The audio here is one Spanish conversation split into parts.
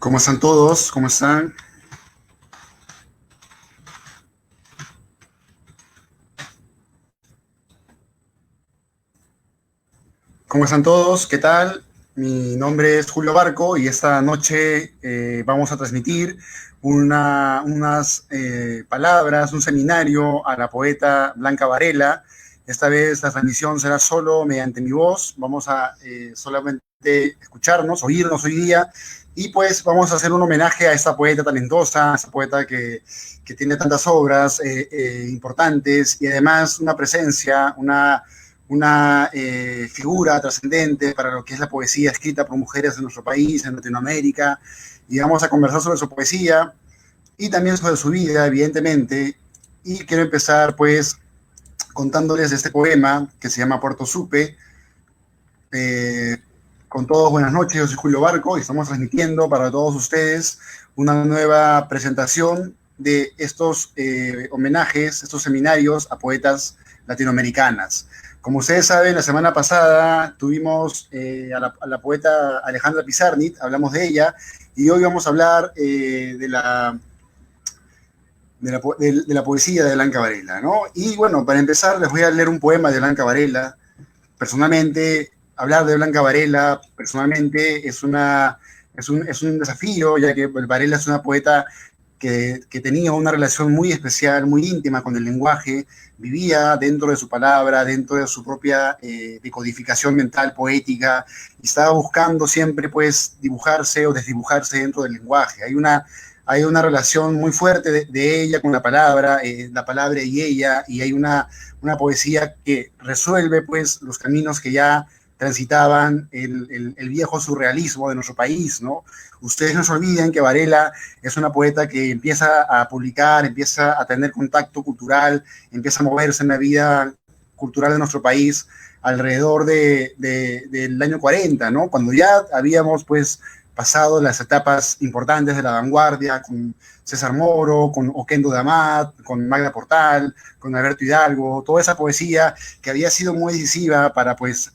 ¿Cómo están todos? ¿Cómo están? ¿Cómo están todos? ¿Qué tal? Mi nombre es Julio Barco y esta noche vamos a transmitir unas palabras, un seminario a la poeta Blanca Varela. Esta vez la transmisión será solo mediante mi voz. Vamos a solamente escucharnos, oírnos hoy día y pues vamos a hacer un homenaje a esta poeta talentosa, a esta poeta que tiene tantas obras importantes y además una presencia, una figura trascendente para lo que es la poesía escrita por mujeres en nuestro país, en Latinoamérica, y vamos a conversar sobre su poesía y también sobre su vida, evidentemente, y quiero empezar pues contándoles este poema que se llama Puerto Supe. Eh, con todos, buenas noches, yo soy Julio Barco y estamos transmitiendo para todos ustedes una nueva presentación de estos homenajes, estos seminarios a poetas latinoamericanas. Como ustedes saben, la semana pasada tuvimos a la poeta Alejandra Pizarnik, hablamos de ella, y hoy vamos a hablar de la poesía de Blanca Varela, ¿no? Y bueno, para empezar les voy a leer un poema de Blanca Varela. Personalmente, hablar de Blanca Varela, personalmente, es un desafío, ya que Varela es una poeta que tenía una relación muy especial, muy íntima con el lenguaje, vivía dentro de su palabra, dentro de su propia decodificación mental poética, y estaba buscando siempre pues dibujarse o desdibujarse dentro del lenguaje. Hay una relación muy fuerte de ella con la palabra y ella, y hay una poesía que resuelve pues los caminos que ya transitaban el viejo surrealismo de nuestro país, ¿no? Ustedes no se olviden que Varela es una poeta que empieza a publicar, empieza a tener contacto cultural, empieza a moverse en la vida cultural de nuestro país alrededor del año 40, ¿no? Cuando ya habíamos pues pasado las etapas importantes de la vanguardia con César Moro, con Oquendo de Amat, con Magda Portal, con Alberto Hidalgo, toda esa poesía que había sido muy decisiva para pues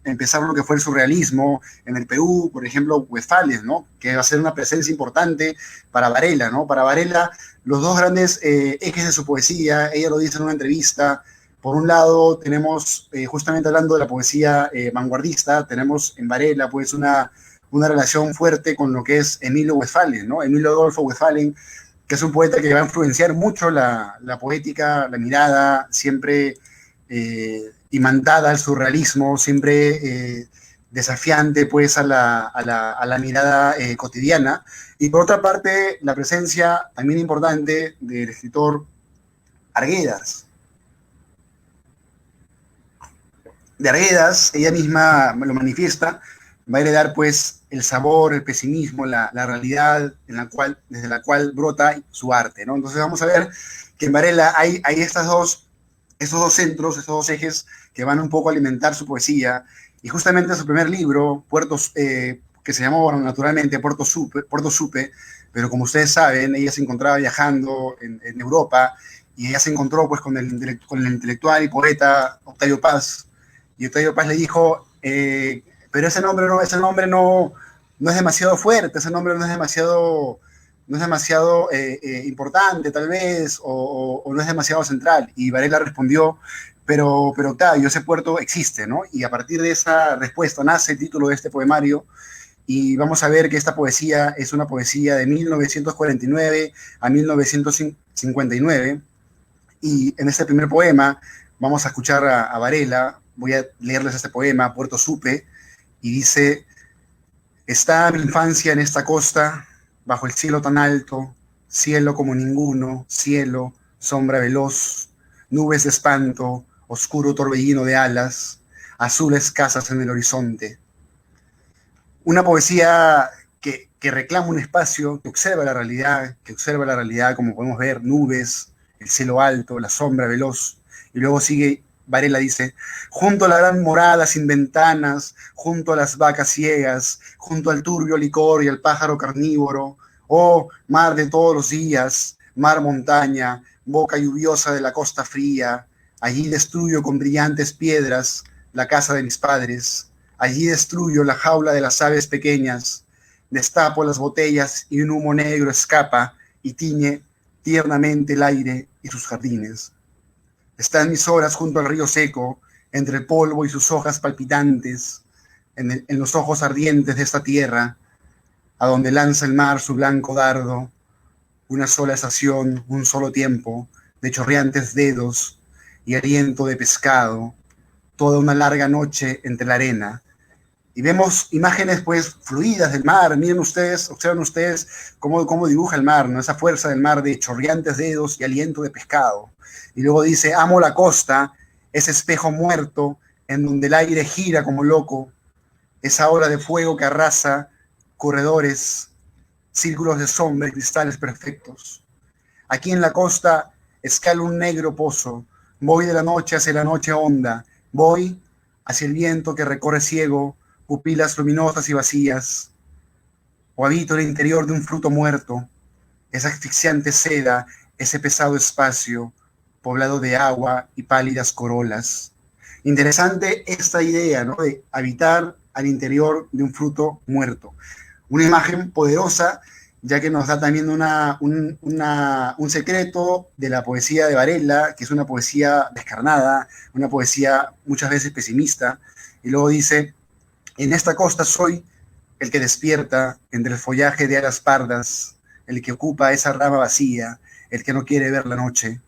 empezar lo que fue el surrealismo en el Perú, por ejemplo, Westfalen, ¿no? Que va a ser una presencia importante para Varela, ¿no? Para Varela, los dos grandes ejes de su poesía, ella lo dice en una entrevista. Por un lado, tenemos, justamente hablando de la poesía vanguardista, tenemos en Varela pues una relación fuerte con lo que es Emilio Westphalen, ¿no? Emilio Adolfo Westphalen, que es un poeta que va a influenciar mucho la poética, la mirada, siempre imantada al surrealismo, siempre desafiante pues a la mirada cotidiana. Y por otra parte, la presencia también importante del escritor Arguedas. De Arguedas, ella misma lo manifiesta, va a heredar pues el sabor, el pesimismo, la realidad desde la cual brota su arte, ¿no? Entonces vamos a ver que en Varela hay esos dos centros, esos dos ejes que van un poco a alimentar su poesía, y justamente su primer libro, que se llamó bueno, naturalmente Puerto Supe, pero como ustedes saben, ella se encontraba viajando en Europa, y ella se encontró pues con el intelectual y poeta Octavio Paz, y Octavio Paz le dijo, pero ese nombre no es demasiado fuerte, ese nombre no es demasiado importante tal vez, o no es demasiado central. Y Varela respondió, pero Octavio, ese puerto existe, ¿no? Y a partir de esa respuesta nace el título de este poemario, y vamos a ver que esta poesía es una poesía de 1949 a 1959, y en este primer poema vamos a escuchar a Varela. Voy a leerles este poema, Puerto Supe, y dice: está mi infancia en esta costa, bajo el cielo tan alto, cielo como ninguno, cielo, sombra veloz, nubes de espanto, oscuro torbellino de alas, azules casas en el horizonte. Una poesía que reclama un espacio, que observa la realidad como podemos ver, nubes, el cielo alto, la sombra veloz. Y luego sigue, Varela dice, junto a la gran morada sin ventanas, junto a las vacas ciegas, junto al turbio licor y al pájaro carnívoro, oh mar de todos los días, mar montaña, boca lluviosa de la costa fría, allí destruyo con brillantes piedras la casa de mis padres, allí destruyo la jaula de las aves pequeñas, Destapo las botellas y un humo negro escapa y tiñe tiernamente el aire y sus jardines. Están mis horas junto al río seco, entre el polvo y sus hojas palpitantes, en los ojos ardientes de esta tierra, a donde lanza el mar su blanco dardo, una sola estación, un solo tiempo, de chorreantes dedos y aliento de pescado, toda una larga noche entre la arena. Y vemos imágenes pues fluidas del mar. Miren ustedes, observen ustedes cómo dibuja el mar, ¿no? Esa fuerza del mar de chorreantes dedos y aliento de pescado. Y luego dice, amo la costa, ese espejo muerto en donde el aire gira como loco, esa ola de fuego que arrasa corredores, círculos de sombra y cristales perfectos. Aquí en la costa escalo un negro pozo, voy de la noche hacia la noche honda, voy hacia el viento que recorre ciego, pupilas luminosas y vacías, o habito el interior de un fruto muerto, esa asfixiante seda, ese pesado espacio, poblado de agua y pálidas corolas. Interesante esta idea, ¿no? De habitar al interior de un fruto muerto. Una imagen poderosa, ya que nos da también un secreto de la poesía de Varela, que es una poesía descarnada, una poesía muchas veces pesimista, y luego dice, en esta costa soy el que despierta entre el follaje de alas pardas, el que ocupa esa rama vacía, el que no quiere ver la noche.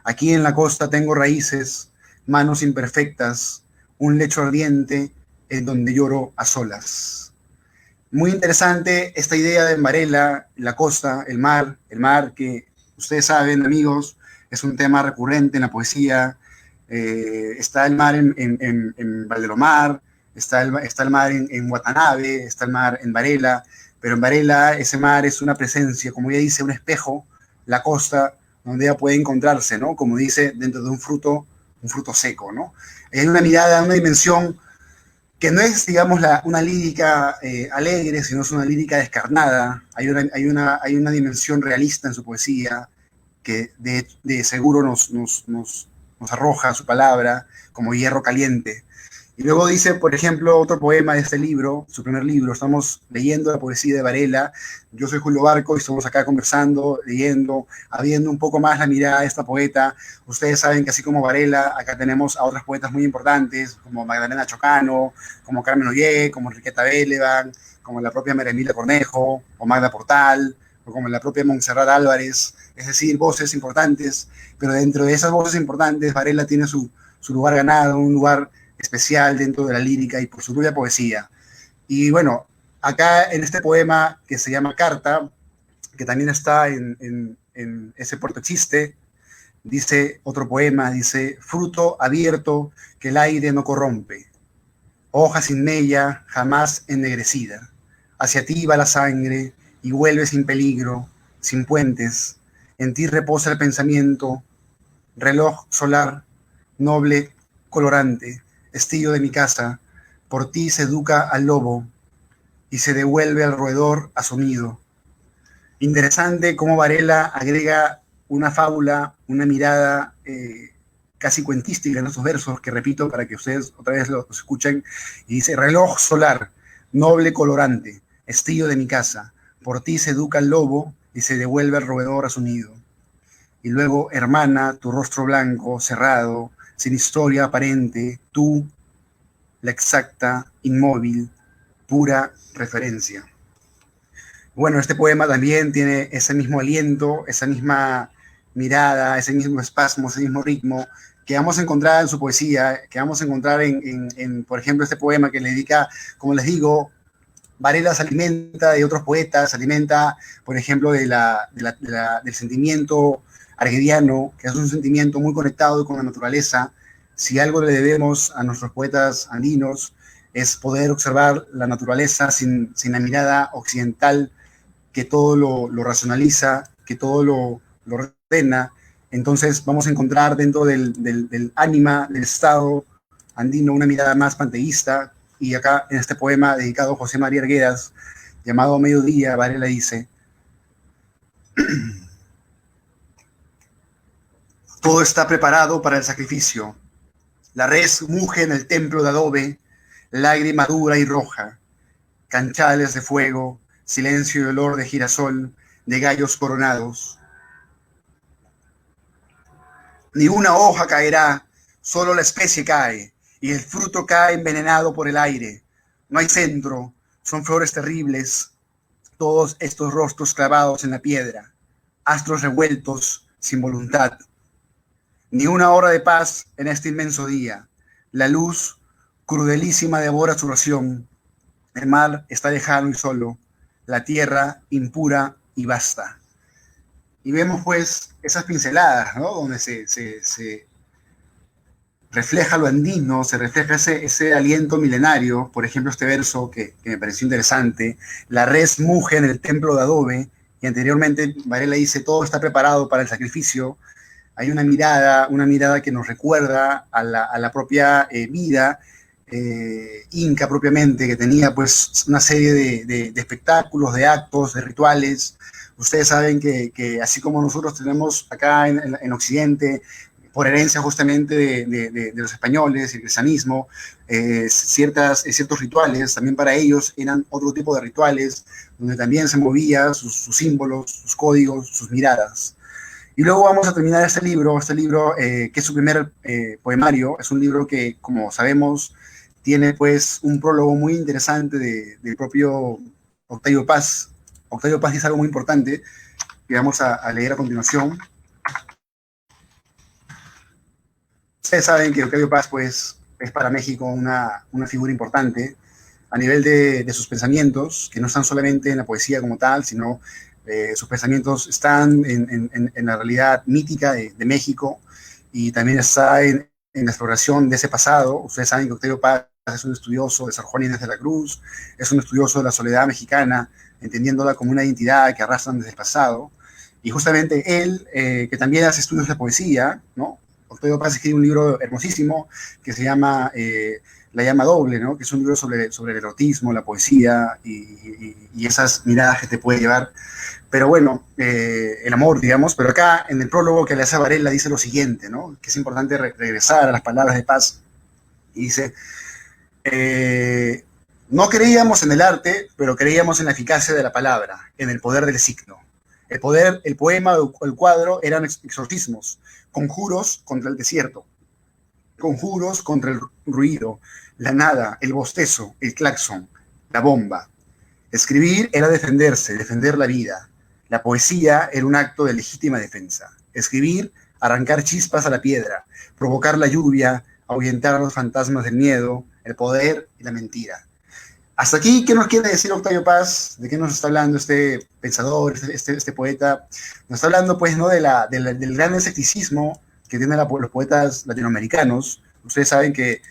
Aquí en la costa tengo raíces, manos imperfectas, un lecho ardiente en donde lloro a solas. Muy interesante esta idea de Varela, la costa, el mar que ustedes saben, amigos, es un tema recurrente en la poesía. Está el mar en Valdelomar, está el mar en Watanabe, está el mar en Varela, pero en Varela ese mar es una presencia, como ella dice, un espejo, la costa, donde ella puede encontrarse, ¿no? Como dice, dentro de un fruto seco, ¿no? Hay una mirada, una dimensión que no es, digamos, una lírica alegre, sino es una lírica descarnada. Hay una dimensión realista en su poesía que de seguro nos arroja su palabra como hierro caliente. Y luego dice, por ejemplo, otro poema de este libro, su primer libro, estamos leyendo la poesía de Varela, yo soy Julio Barco y estamos acá conversando, leyendo, abriendo un poco más la mirada de esta poeta. Ustedes saben que así como Varela, acá tenemos a otras poetas muy importantes, como Magdalena Chocano, como Carmen Ollé, como Enriqueta Belevan, como la propia María Emilia Cornejo, o Magda Portal, o como la propia Montserrat Álvarez, es decir, voces importantes, pero dentro de esas voces importantes, Varela tiene su lugar ganado, un lugar especial dentro de la lírica y por su propia poesía. Y bueno, acá en este poema que se llama Carta, que también está en ese Puerto Chiste, dice otro poema, dice, fruto abierto que el aire no corrompe, hoja sin mella, jamás ennegrecida. Hacia ti va la sangre y vuelve sin peligro, sin puentes. En ti reposa el pensamiento, reloj solar, noble, colorante, estillo de mi casa, por ti se educa al lobo y se devuelve al roedor a su nido. Interesante cómo Varela agrega una fábula, una mirada casi cuentística en esos versos, que repito para que ustedes otra vez los escuchen, y dice, reloj solar, noble colorante, estillo de mi casa, por ti se educa el lobo y se devuelve al roedor a su nido. Y luego, hermana, tu rostro blanco, cerrado, sin historia aparente, tú, la exacta, inmóvil, pura referencia. Bueno, este poema también tiene ese mismo aliento, esa misma mirada, ese mismo espasmo, ese mismo ritmo que vamos a encontrar en su poesía, que vamos a encontrar por ejemplo, este poema que le dedica, como les digo, Varela se alimenta de otros poetas, se alimenta, por ejemplo, del sentimiento arguediano, que es un sentimiento muy conectado con la naturaleza. Si algo le debemos a nuestros poetas andinos es poder observar la naturaleza sin la mirada occidental que todo lo racionaliza, que todo lo ordena. Entonces vamos a encontrar dentro del ánima, del estado andino, una mirada más panteísta. Y acá en este poema dedicado a José María Arguedas, llamado Mediodía, Varela dice, todo está preparado para el sacrificio. La res muge en el templo de adobe, lágrima dura y roja, canchales de fuego, silencio y olor de girasol, de gallos coronados. Ni una hoja caerá, solo la especie cae, y el fruto cae envenenado por el aire. No hay centro, son flores terribles, todos estos rostros clavados en la piedra, astros revueltos, sin voluntad. Ni una hora de paz en este inmenso día. La luz, crudelísima, devora su ración. El mar está lejano y solo, la tierra impura y vasta. Y vemos pues esas pinceladas, ¿no? Donde se refleja lo andino, se refleja ese aliento milenario. Por ejemplo, este verso que me pareció interesante: la res muge en el templo de adobe, y anteriormente Varela dice, todo está preparado para el sacrificio. Hay una mirada que nos recuerda a la propia vida inca propiamente, que tenía pues una serie de espectáculos, de actos, de rituales. Ustedes saben que así como nosotros tenemos acá en Occidente, por herencia justamente de los españoles, el cristianismo, ciertos rituales, también para ellos eran otro tipo de rituales, donde también se movía sus símbolos, sus códigos, sus miradas. Y luego vamos a terminar este libro que es su primer poemario. Es un libro que, como sabemos, tiene pues un prólogo muy interesante del propio Octavio Paz. Octavio Paz dice algo muy importante que vamos a leer a continuación. Ustedes saben que Octavio Paz pues, es para México una figura importante a nivel de sus pensamientos, que no están solamente en la poesía como tal, sino sus pensamientos están en la realidad mítica de México, y también está en la exploración de ese pasado. Ustedes saben que Octavio Paz es un estudioso de Sor Juana Inés de la Cruz, es un estudioso de la soledad mexicana, entendiéndola como una identidad que arrastran desde el pasado. Y justamente él, que también hace estudios de poesía, ¿no? Octavio Paz escribe un libro hermosísimo que se llama La llama doble, ¿no? Que es un libro sobre el erotismo, la poesía y esas miradas que te puede llevar. Pero bueno, el amor, digamos. Pero acá en el prólogo que le hace a Varela dice lo siguiente, ¿no? Que es importante regresar a las palabras de Paz. Y dice, no creíamos en el arte, pero creíamos en la eficacia de la palabra, en el poder del signo. El poema o el cuadro eran exorcismos, conjuros contra el desierto, conjuros contra el ruido, la nada, el bostezo, el claxon, la bomba. Escribir era defenderse, defender la vida. La poesía era un acto de legítima defensa. Escribir, arrancar chispas a la piedra, provocar la lluvia, ahuyentar los fantasmas del miedo, el poder y la mentira. Hasta aquí, ¿qué nos quiere decir Octavio Paz? ¿De qué nos está hablando este pensador, este poeta? Nos está hablando, pues, ¿no? Del gran escepticismo que tienen los poetas latinoamericanos. Ustedes saben que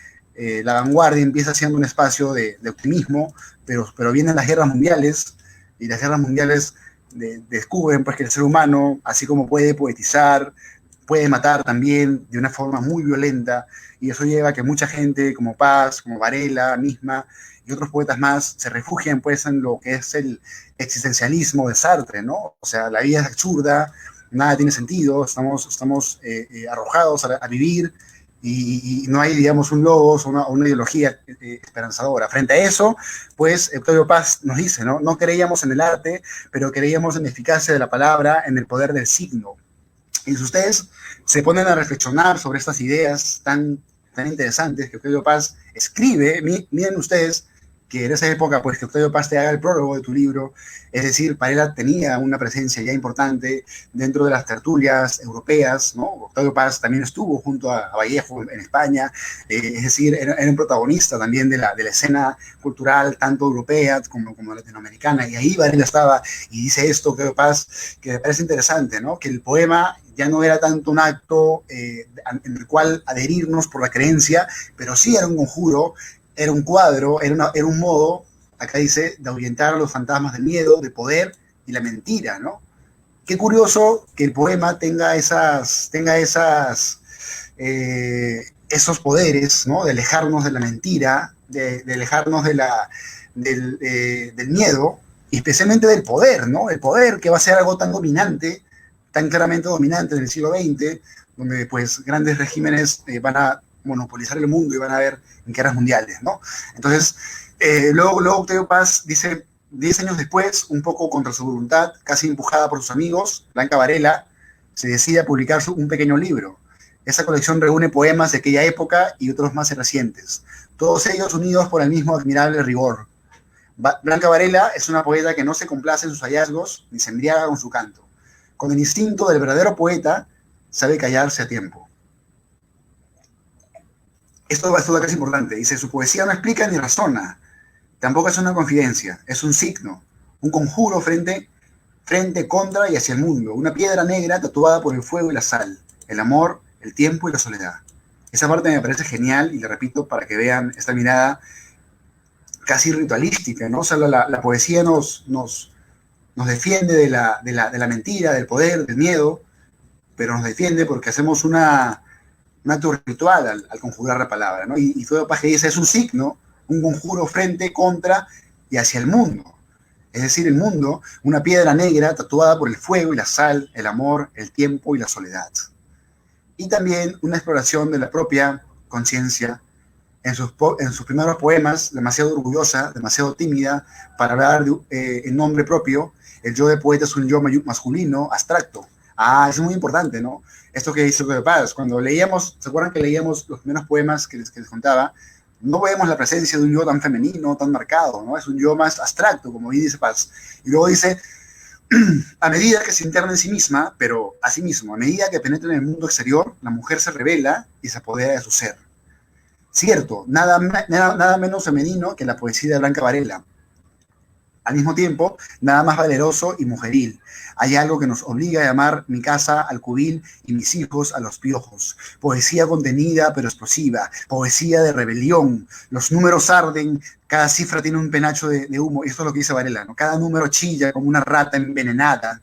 la vanguardia empieza siendo un espacio de optimismo, pero vienen las guerras mundiales, y las guerras mundiales descubren pues, que el ser humano, así como puede poetizar, puede matar también de una forma muy violenta, y eso lleva a que mucha gente como Paz, como Varela misma, y otros poetas más se refugian pues en lo que es el existencialismo de Sartre, ¿no? O sea, la vida es absurda, nada tiene sentido, estamos arrojados a vivir, y no hay, digamos, un logos o una ideología esperanzadora. Frente a eso, pues, Octavio Paz nos dice, ¿no? No creíamos en el arte, pero creíamos en la eficacia de la palabra, en el poder del signo. Y si ustedes se ponen a reflexionar sobre estas ideas tan interesantes que Octavio Paz escribe, miren ustedes que en esa época, pues, que Octavio Paz te haga el prólogo de tu libro, es decir, Varela tenía una presencia ya importante dentro de las tertulias europeas, ¿no? Octavio Paz también estuvo junto a Vallejo en España, es decir, era un protagonista también de la escena cultural, tanto europea como latinoamericana, y ahí Varela estaba, y dice esto, Octavio Paz, que me parece interesante, ¿no? Que el poema ya no era tanto un acto en el cual adherirnos por la creencia, pero sí era un conjuro, era un cuadro, era un modo, acá dice, de ahuyentar a los fantasmas del miedo, de poder y la mentira, ¿no? Qué curioso que el poema tenga esos poderes, ¿no? De alejarnos de la mentira, de alejarnos del miedo, y especialmente del poder, ¿no? El poder que va a ser algo tan dominante, tan claramente dominante en el siglo XX, donde pues grandes regímenes van a monopolizar el mundo y van a haber guerras mundiales, ¿no? Entonces, luego Octavio Paz dice 10 años después, un poco contra su voluntad, casi empujada por sus amigos, Blanca Varela se decide a publicar un pequeño libro. Esa colección reúne poemas de aquella época y otros más recientes, todos ellos unidos por el mismo admirable rigor. Blanca Varela es una poeta que no se complace en sus hallazgos ni se embriaga con su canto. Con el instinto del verdadero poeta, sabe callarse a tiempo. Esto acá es importante. Dice, su poesía no explica ni razona. Tampoco es una confidencia. Es un signo, un conjuro frente, contra y hacia el mundo. Una piedra negra tatuada por el fuego y la sal. El amor, el tiempo y la soledad. Esa parte me parece genial y le repito para que vean esta mirada casi ritualística, ¿no? O sea, la poesía nos defiende de la mentira, del poder, del miedo, pero nos defiende porque hacemos un acto ritual al conjurar la palabra, ¿no? Y Octavio Paz dice, es un signo, un conjuro frente, contra y hacia el mundo. Es decir, el mundo, una piedra negra tatuada por el fuego y la sal, el amor, el tiempo y la soledad. Y también una exploración de la propia conciencia en sus primeros poemas, demasiado orgullosa, demasiado tímida, para hablar en nombre propio. El yo de poeta es un yo masculino, abstracto. Eso es muy importante, ¿no? Esto que dice Octavio Paz, cuando leíamos, ¿se acuerdan que leíamos los primeros poemas que les contaba? No vemos la presencia de un yo tan femenino, tan marcado, ¿no? Es un yo más abstracto, como bien dice Paz. Y luego dice, a medida que se interna en sí misma, pero a sí mismo, a medida que penetra en el mundo exterior, la mujer se revela y se apodera de su ser. Cierto, nada menos femenino que la poesía de Blanca Varela. Al mismo tiempo, nada más valeroso y mujeril. Hay algo que nos obliga a llamar mi casa al cubil y mis hijos a los piojos. Poesía contenida pero explosiva. Poesía de rebelión. Los números arden, cada cifra tiene un penacho de humo. Esto es lo que dice Varela, ¿no? Cada número chilla como una rata envenenada.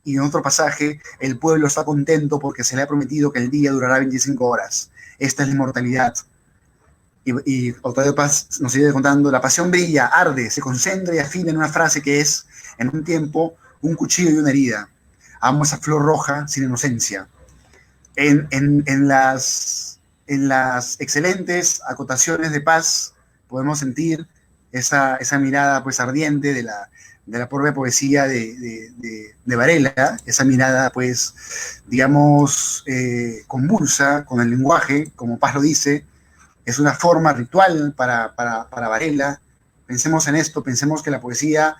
Y en otro pasaje, el pueblo está contento porque se le ha prometido que el día durará 25 horas. Esta es la inmortalidad. Y Octavio Paz nos sigue contando, la pasión brilla, arde, se concentra y afina en una frase que es, en un tiempo, un cuchillo y una herida. Amo esa flor roja sin inocencia. En las excelentes acotaciones de Paz podemos sentir esa mirada pues ardiente de la propia poesía de Varela, esa mirada pues, digamos, convulsa con el lenguaje, como Paz lo dice. Es una forma ritual para Varela. Pensemos en esto, pensemos que la poesía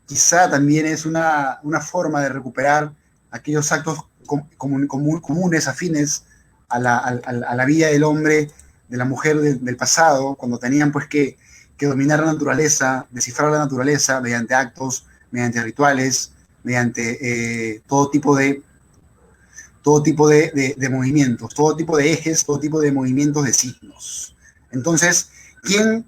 quizá también es una forma de recuperar aquellos actos comunes, afines a la vida del hombre, de la mujer del pasado, cuando tenían pues que dominar la naturaleza, descifrar la naturaleza mediante actos, mediante rituales, mediante todo tipo de movimientos, todo tipo de ejes, todo tipo de movimientos de signos. Entonces, ¿quién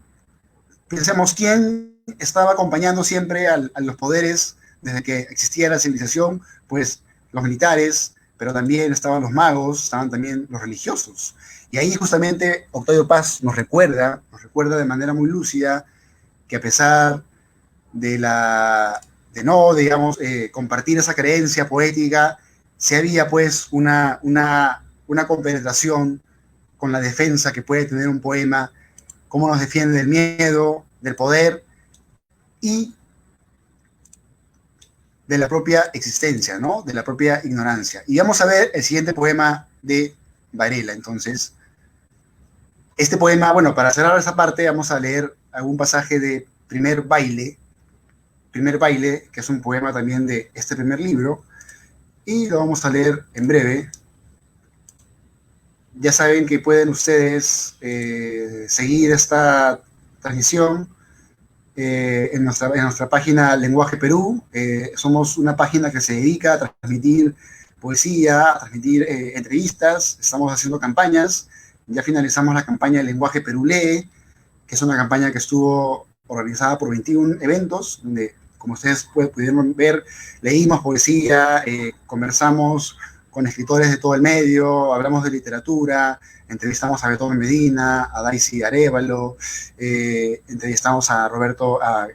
estaba acompañando siempre a los poderes desde que existía la civilización? Pues los militares, pero también estaban los magos, estaban también los religiosos. Y ahí justamente Octavio Paz nos recuerda de manera muy lúcida que a pesar de no, digamos, compartir esa creencia poética, si había pues una compenetración con la defensa que puede tener un poema, cómo nos defiende del miedo, del poder y de la propia existencia, ¿no? De la propia ignorancia. Y vamos a ver el siguiente poema de Varela. Entonces, este poema, bueno, para cerrar esa parte, vamos a leer algún pasaje de Primer Baile, que es un poema también de este primer libro, y lo vamos a leer en breve. Ya saben que pueden ustedes seguir esta transmisión en nuestra página Lenguaje Perú. Somos una página que se dedica a transmitir poesía, a transmitir entrevistas. Estamos haciendo campañas. Ya finalizamos la campaña de Lenguaje Perú Lee, que es una campaña que estuvo organizada por 21 eventos, donde, como ustedes pudieron ver, leímos poesía, conversamos con escritores de todo el medio, hablamos de literatura, entrevistamos a Beethoven Medina, a Daisy Arévalo, entrevistamos a Roberto, a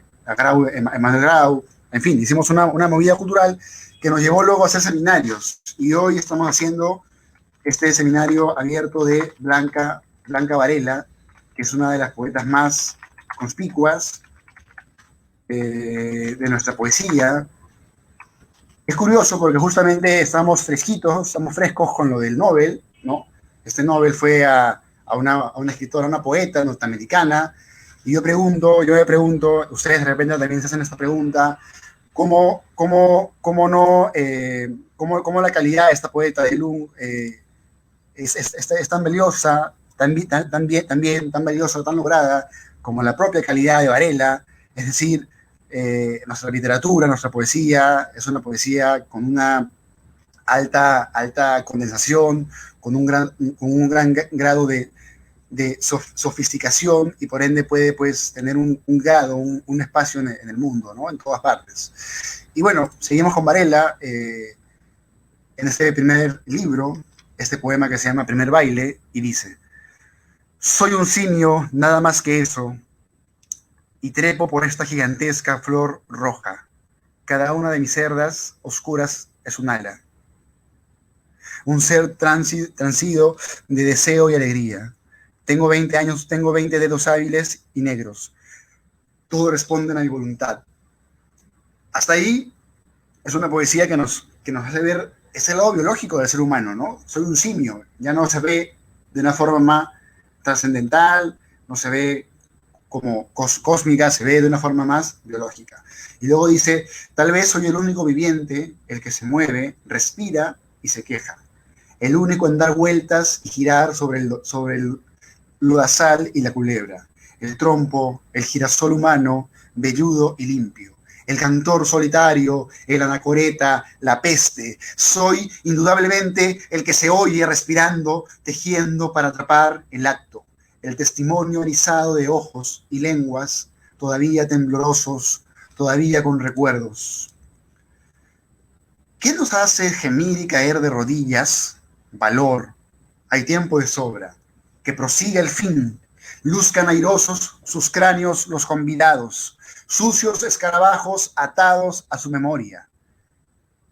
Emanuel Grau, en fin, hicimos una movida cultural que nos llevó luego a hacer seminarios. Y hoy estamos haciendo este seminario abierto de Blanca Varela, que es una de las poetas más conspicuas de nuestra poesía. Es curioso porque justamente estamos fresquitos, estamos frescos con lo del Nobel, ¿no? Este Nobel fue a una escritora, una poeta norteamericana, y yo me pregunto, ustedes de repente también se hacen esta pregunta, ¿cómo no, cómo la calidad de esta poeta de Lung es tan valiosa, tan valiosa, tan lograda, como la propia calidad de Varela? Es decir, nuestra literatura, nuestra poesía, es una poesía con una alta condensación, con un gran grado de sofisticación, y por ende puede pues tener un grado, un espacio en el mundo, ¿no? En todas partes. Y bueno, seguimos con Varela en este primer libro, este poema que se llama Primer Baile, y dice: soy un simio, nada más que eso, y trepo por esta gigantesca flor roja. Cada una de mis cerdas oscuras es un ala. Un ser transido de deseo y alegría. Tengo 20 años, tengo 20 dedos hábiles y negros. Todo responde a mi voluntad. Hasta ahí es una poesía que nos hace ver ese lado biológico del ser humano, ¿no? Soy un simio, ya no se ve de una forma más trascendental, no se ve como cósmica, se ve de una forma más biológica. Y luego dice: tal vez soy el único viviente, el que se mueve, respira y se queja. El único en dar vueltas y girar sobre el lodazal y la culebra. El trompo, el girasol humano, velludo y limpio. El cantor solitario, el anacoreta, la peste. Soy indudablemente el que se oye respirando, tejiendo para atrapar el acto. El testimonio erizado de ojos y lenguas, todavía temblorosos, todavía con recuerdos. ¿Qué nos hace gemir y caer de rodillas? Valor. Hay tiempo de sobra. Que prosiga el fin. Luzcan airosos sus cráneos los convidados, sucios escarabajos atados a su memoria.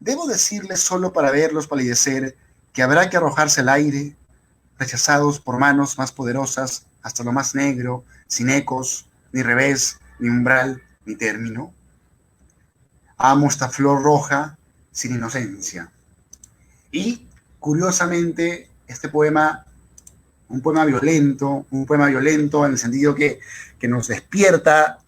Debo decirles solo para verlos palidecer que habrá que arrojarse al aire, rechazados por manos más poderosas hasta lo más negro, sin ecos, ni revés, ni umbral, ni término. Amo esta flor roja sin inocencia. Y, curiosamente, este poema, un poema violento en el sentido que nos despierta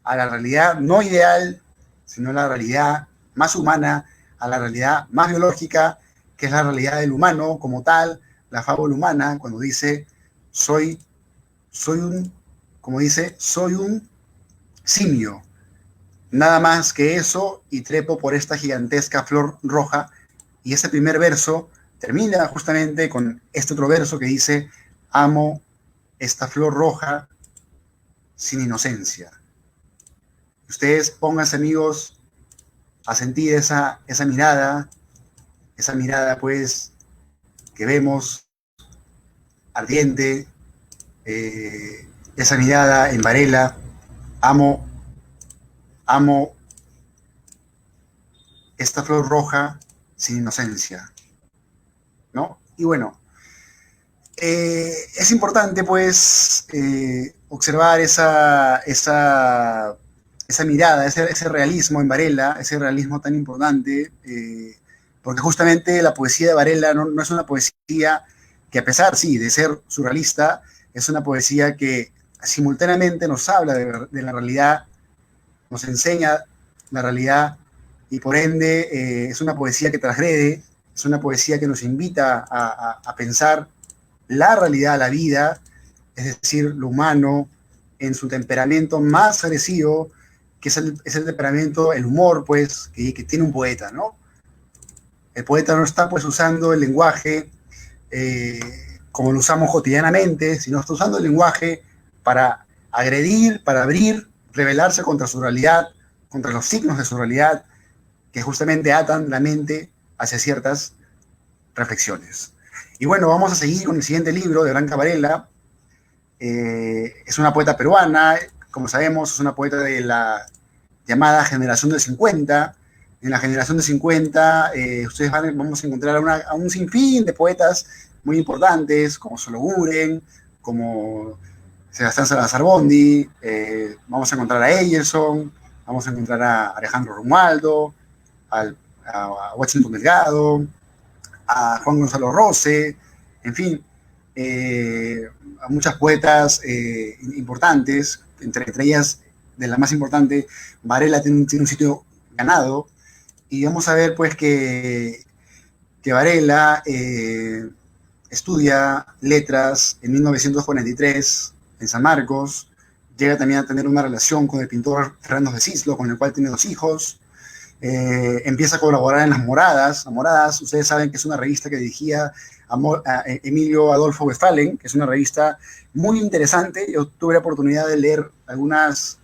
a la realidad no ideal, sino a la realidad más humana, a la realidad más biológica, que es la realidad del humano como tal, la fábula humana, cuando dice: soy un simio, nada más que eso, y trepo por esta gigantesca flor roja. Y ese primer verso termina justamente con este otro verso que dice: amo esta flor roja sin inocencia. Ustedes pónganse, amigos, a sentir esa mirada pues que vemos ardiente, esa mirada en Varela. Amo esta flor roja sin inocencia, ¿no? Y bueno, es importante pues observar esa mirada, ese realismo en Varela, ese realismo tan importante, porque justamente la poesía de Varela no es una poesía que, a pesar, sí, de ser surrealista, es una poesía que simultáneamente nos habla de la realidad, nos enseña la realidad, y por ende es una poesía que transgrede, es una poesía que nos invita a pensar la realidad, la vida, es decir, lo humano en su temperamento más agresivo, que es el temperamento, el humor, pues, que tiene un poeta, ¿no? El poeta no está, pues, usando el lenguaje como lo usamos cotidianamente, sino está usando el lenguaje para agredir, para abrir, rebelarse contra su realidad, contra los signos de su realidad, que justamente atan la mente hacia ciertas reflexiones. Y bueno, vamos a seguir con el siguiente libro de Blanca Varela. Es una poeta peruana, como sabemos, es una poeta de la llamada generación del 50. En la generación del 50, ustedes vamos a encontrar a un sinfín de poetas muy importantes, como Sologuren, como Sebastián Salazar Bondi, vamos a encontrar a Eyerson, vamos a encontrar a Alejandro Romualdo, a Washington Delgado, a Juan Gonzalo Rose, en fin, a muchas poetas importantes, entre ellas, de la más importante, Varela tiene un sitio ganado, y vamos a ver pues que Varela estudia letras en 1943 en San Marcos, llega también a tener una relación con el pintor Fernando de Cislo, con el cual tiene 2 hijos, empieza a colaborar en Las Moradas. Las Moradas, ustedes saben que es una revista que dirigía a Emilio Adolfo Westphalen, que es una revista muy interesante. Yo tuve la oportunidad de leer algunos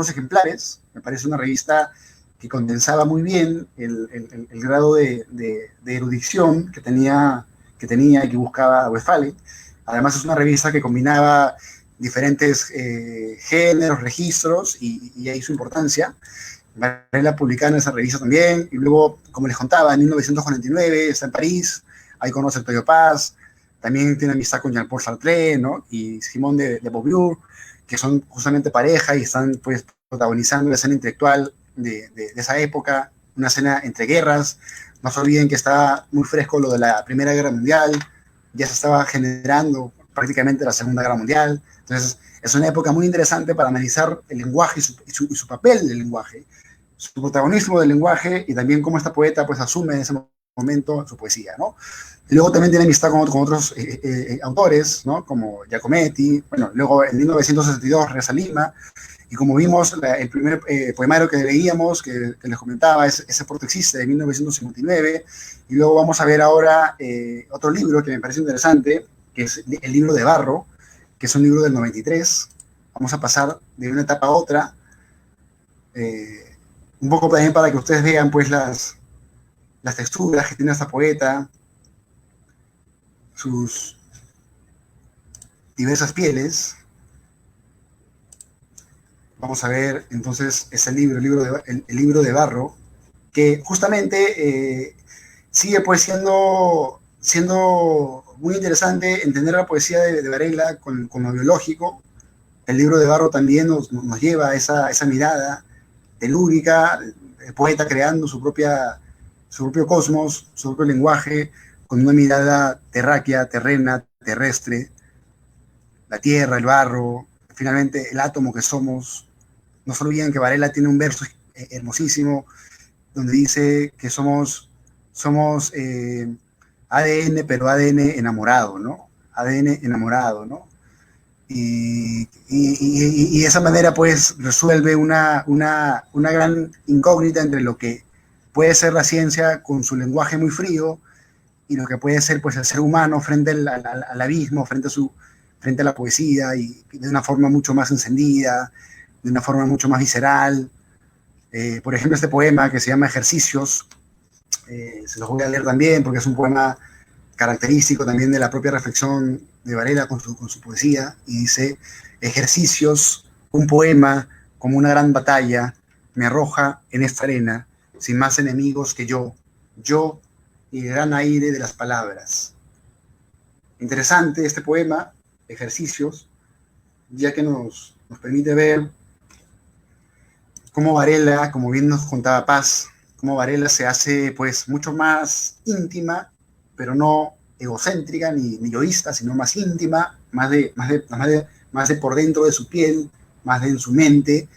ejemplares. Me parece una revista que condensaba muy bien el grado de erudición que tenía y que buscaba Westphalen. Además, es una revista que combinaba diferentes géneros, registros, y ahí su importancia. Varela publicaba en esa revista también, y luego, como les contaba, en 1949 está en París, ahí conoce a Octavio Paz, también tiene amistad con Jean-Paul Sartre, ¿no? Y Simón de Beauvoir, que son justamente pareja y están pues protagonizando la escena intelectual de esa época, una escena entre guerras. No se olviden que está muy fresco lo de la Primera Guerra Mundial, ya se estaba generando prácticamente la Segunda Guerra Mundial. Entonces, es una época muy interesante para analizar el lenguaje y su papel del lenguaje, su protagonismo del lenguaje, y también cómo esta poeta pues asume en ese momento su poesía, ¿no? Y luego también tiene amistad con otros autores, ¿no? Como Giacometti. Bueno, luego en 1962 regresa a Lima, y como vimos, el primer poemario que leíamos, que les comentaba, es Ese Porto Existe, de 1959, y luego vamos a ver ahora otro libro que me parece interesante, que es el libro de Barro, que es un libro del 93. Vamos a pasar de una etapa a otra, un poco también para que ustedes vean pues las texturas que tiene esta poeta, sus diversas pieles. Vamos a ver entonces ese libro, el libro de Barro, que justamente sigue pues siendo muy interesante entender la poesía de Varela con lo biológico. El libro de Barro también nos lleva a esa mirada telúrica, el poeta creando su propio cosmos, su propio lenguaje, con una mirada terráquea, terrena, terrestre, la tierra, el barro, finalmente el átomo que somos. No se olviden que Varela tiene un verso hermosísimo donde dice que somos ADN, pero ADN enamorado, ¿no? ADN enamorado, ¿no? Y de esa manera pues resuelve una gran incógnita entre lo que puede ser la ciencia con su lenguaje muy frío y lo que puede ser pues el ser humano frente al abismo, frente a la poesía, y de una forma mucho más encendida, de una forma mucho más visceral. Por ejemplo, este poema que se llama Ejercicios, se los voy a leer también porque es un poema característico también de la propia reflexión de Varela con su poesía, y dice: Ejercicios, un poema como una gran batalla, me arroja en esta arena, sin más enemigos que yo y el gran aire de las palabras. Interesante este poema, Ejercicios, ya que nos permite ver cómo Varela, como bien nos contaba Paz, cómo Varela se hace pues mucho más íntima, pero no egocéntrica ni yoísta, sino más íntima, más de por dentro de su piel, más de en su mente.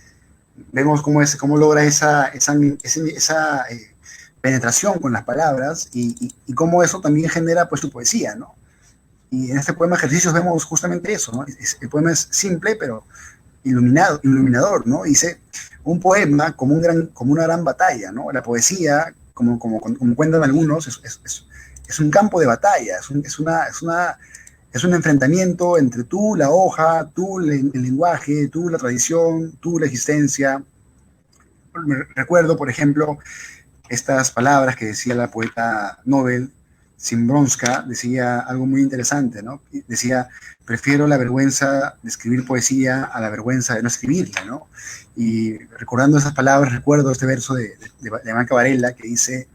Vemos cómo logra esa penetración con las palabras, y cómo eso también genera pues su poesía, ¿no? Y en este poema Ejercicios vemos justamente eso, ¿no? El poema es simple, pero iluminador, ¿no? Dice: un poema como una gran batalla, ¿no? La poesía, como cuentan algunos, es un campo de batalla, es un enfrentamiento entre tú, la hoja, tú, el lenguaje, tú, la tradición, tú, la existencia. Me recuerdo, por ejemplo, estas palabras que decía la poeta Nobel Szymborska. Decía algo muy interesante, ¿no? Decía: prefiero la vergüenza de escribir poesía a la vergüenza de no escribirla, ¿no? Y recordando esas palabras, recuerdo este verso de Blanca Varela que dice: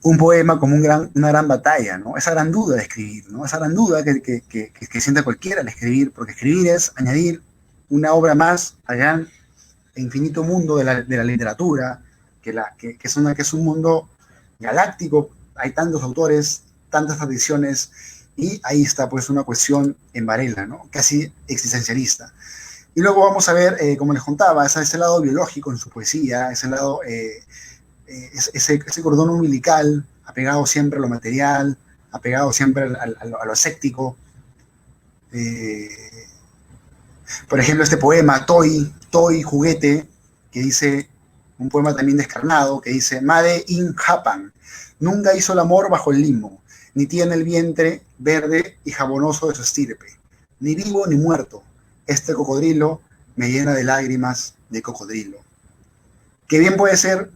un poema como una gran batalla, ¿no? Esa gran duda de escribir, ¿no? Esa gran duda que siente cualquiera al escribir, porque escribir es añadir una obra más al gran e infinito mundo de la literatura, que es un mundo galáctico. Hay tantos autores, tantas tradiciones, y ahí está pues una cuestión en Varela, ¿no? Casi existencialista. Y luego vamos a ver, como les contaba, ese lado biológico en su poesía, ese lado, ese cordón umbilical, apegado siempre a lo material, apegado siempre a lo ascético. Eh, por ejemplo, este poema, Toy, juguete, que dice, un poema también descarnado, que dice, Made in Japan, nunca hizo el amor bajo el limo, ni tiene el vientre verde y jabonoso de su estirpe, ni vivo ni muerto, este cocodrilo me llena de lágrimas de cocodrilo. Que bien puede ser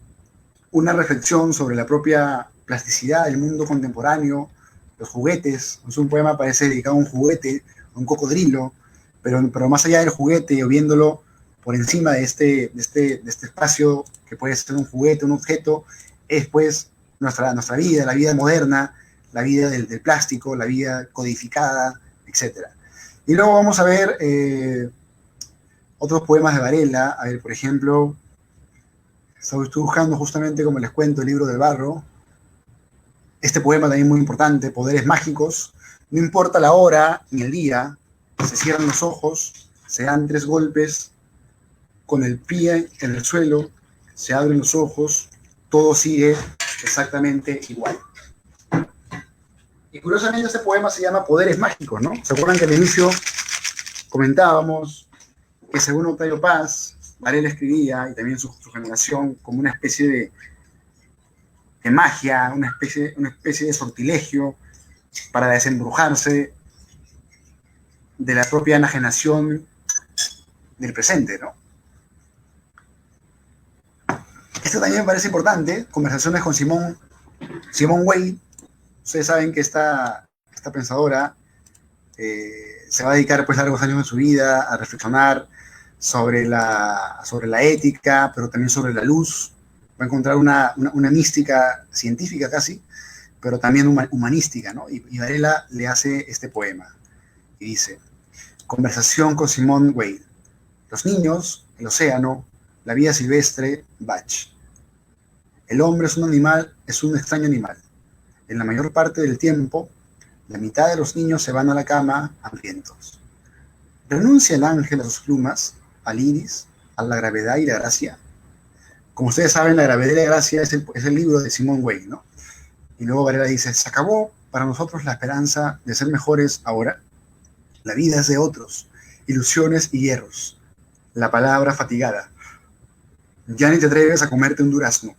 una reflexión sobre la propia plasticidad del mundo contemporáneo, los juguetes. Es un poema parece dedicado a un juguete, a un cocodrilo, pero más allá del juguete, o viéndolo por encima de este espacio que puede ser un juguete, un objeto, es pues nuestra vida, la vida moderna, la vida del plástico, la vida codificada, etc. Y luego vamos a ver otros poemas de Varela. A ver, por ejemplo, estoy buscando justamente, como les cuento, el libro del barro. Este poema también muy importante, Poderes mágicos. No importa la hora ni el día, se cierran los ojos, se dan 3 golpes con el pie en el suelo, se abren los ojos, todo sigue exactamente igual. Y curiosamente este poema se llama Poderes mágicos, ¿no? ¿Se acuerdan que al inicio comentábamos que según Octavio Paz, Varela escribía, y también su generación, como una especie de magia, una especie de sortilegio para desembrujarse de la propia enajenación del presente, ¿no? Esto también me parece importante, conversaciones con Simone Weil. Ustedes saben que esta pensadora se va a dedicar pues largos años de su vida a reflexionar sobre la ética, pero también sobre la luz. Va a encontrar una mística científica casi, pero también humanística, ¿no? Y Varela le hace este poema, y dice, conversación con Simone Weil. Los niños, el océano, la vida silvestre, Bach. El hombre es un animal, es un extraño animal. En la mayor parte del tiempo, la mitad de los niños se van a la cama hambrientos. ¿Renuncia el ángel a sus plumas, al iris, a la gravedad y la gracia? Como ustedes saben, La gravedad y la gracia es el libro de Simone Weil, ¿no? Y luego Varela dice, se acabó para nosotros la esperanza de ser mejores ahora. La vida es de otros, ilusiones y hierros. La palabra fatigada. Ya ni te atreves a comerte un durazno.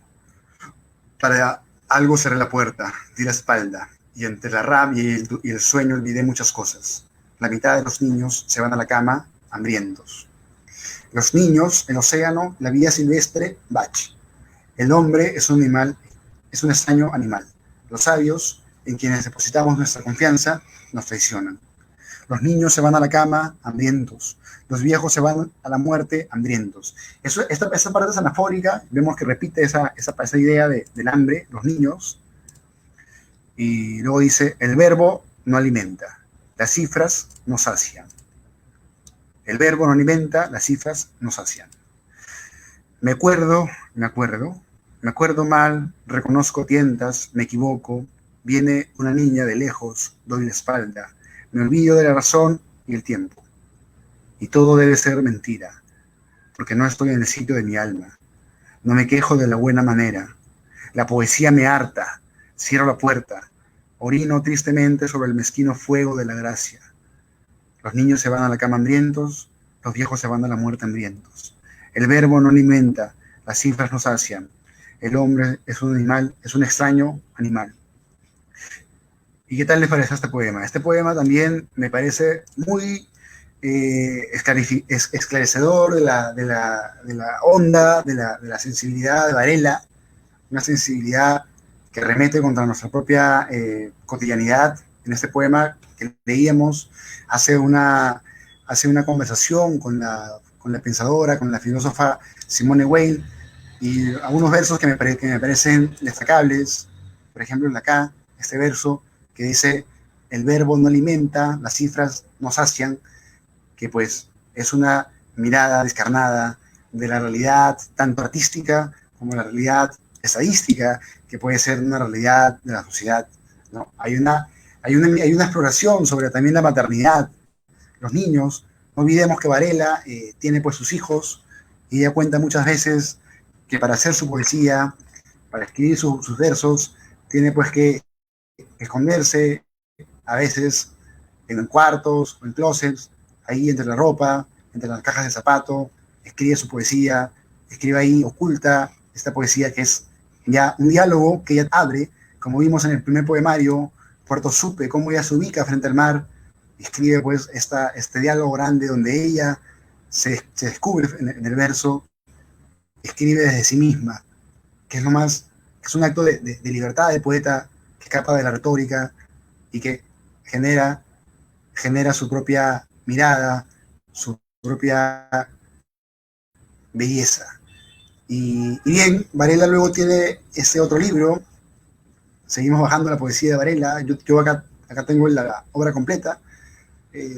Para algo cerré la puerta, di la espalda, y entre la rabia y el sueño olvidé muchas cosas. La mitad de los niños se van a la cama hambrientos. Los niños, el océano, la vida silvestre, Bach. El hombre es un animal, es un extraño animal. Los sabios, en quienes depositamos nuestra confianza, nos traicionan. Los niños se van a la cama hambrientos. Los viejos se van a la muerte hambrientos. Esta parte es anafórica, vemos que repite esa idea del hambre, los niños. Y luego dice, el verbo no alimenta, las cifras no sacian. El verbo no alimenta, las cifras no sacian. Me acuerdo mal, reconozco tientas, me equivoco, viene una niña de lejos, doy la espalda, me olvido de la razón y el tiempo. Y todo debe ser mentira, porque no estoy en el sitio de mi alma. No me quejo de la buena manera. La poesía me harta, cierro la puerta, orino tristemente sobre el mezquino fuego de la gracia. Los niños se van a la cama hambrientos, los viejos se van a la muerte hambrientos. El verbo no alimenta, las cifras no sacian. El hombre es un animal, es un extraño animal. ¿Y qué tal les parece este poema? Este poema también me parece muy esclarecedor de la onda, de la sensibilidad de Varela, una sensibilidad que remete contra nuestra propia cotidianidad. En este poema que leíamos hace una conversación con la pensadora, con la filósofa Simone Weil, y algunos versos que me parecen destacables. Por ejemplo, el de acá, este verso que dice, el verbo no alimenta, las cifras no sacian, que pues es una mirada descarnada de la realidad, tanto artística como la realidad estadística, que puede ser una realidad de la sociedad, ¿no? Hay una exploración sobre también la maternidad, los niños. No olvidemos que Varela tiene pues sus hijos y ella cuenta muchas veces que para hacer su poesía, para escribir sus versos, tiene pues que esconderse a veces en cuartos o en closets, ahí entre la ropa, entre las cajas de zapato, escribe su poesía, escribe ahí, oculta esta poesía que es ya un diálogo que ella abre, como vimos en el primer poemario, Puerto Supe, cómo ella se ubica frente al mar, escribe pues este diálogo grande donde ella se descubre en el verso, escribe desde sí misma, que es lo más, que es un acto de libertad de poeta que escapa de la retórica y que genera su propia mirada, su propia belleza. Y bien, Varela luego tiene ese otro libro, seguimos bajando la poesía de Varela, yo acá tengo la obra completa,